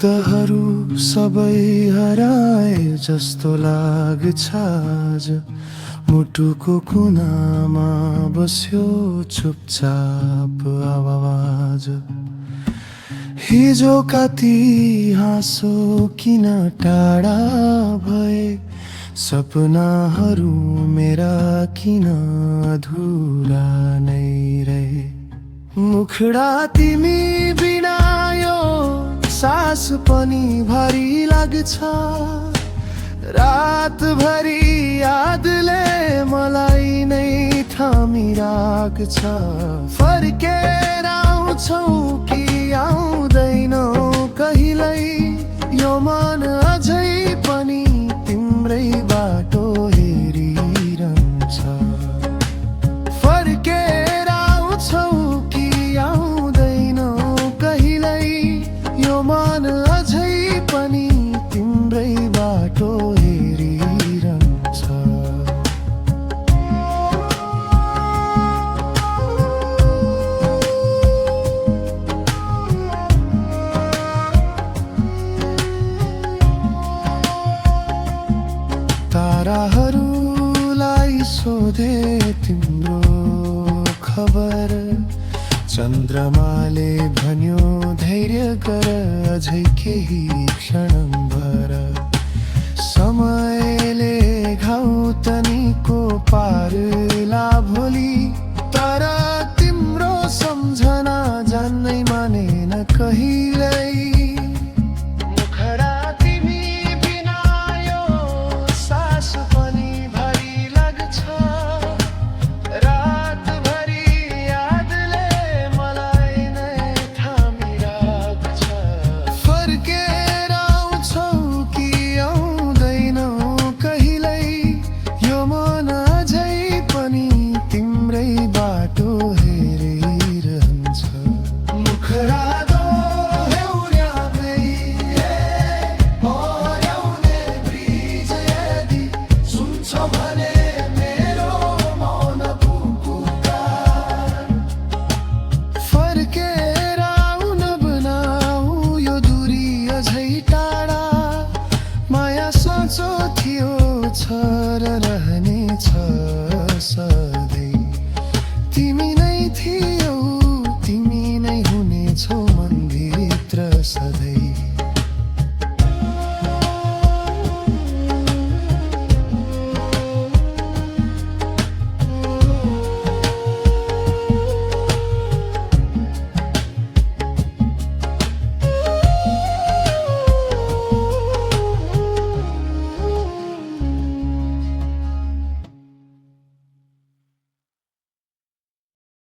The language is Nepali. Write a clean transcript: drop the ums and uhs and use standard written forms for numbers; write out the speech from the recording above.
शब्दहरू सबै हराए जस्तो लाग्छ आज। मुटुको कुनामा बस्यो चुपचाप आवाज। हिजो कति हाँसो किन टाढा भए, सपनाहरू मेरा किन अधुरा नै रहे। मुखडा तिमी बिना यो सास पनि भारी लाग्छ। रातभरि यादले मलाई नै थामिराख्छ। फर्केर आउँछौ कि आउँदैनौ कहिल्यै, यो मन अझै पनि तिम्रै बाटो हेरिरहन्छ। फर्केर आउँछौ कि आउँदैनौ कहिल्यै, यो मन अझै पनि तिम्रै बाटो हेरिरहन्छ। ताराहरूलाई सोधे तिम्रो खबर, चन्द्रमाले भन्यो धैर्य गर अझै केही क्षणभर। समयले घाउ तनीको पार्ला भोलि, तर तिम्रो सम्झना जान्नै मानेन कहिले।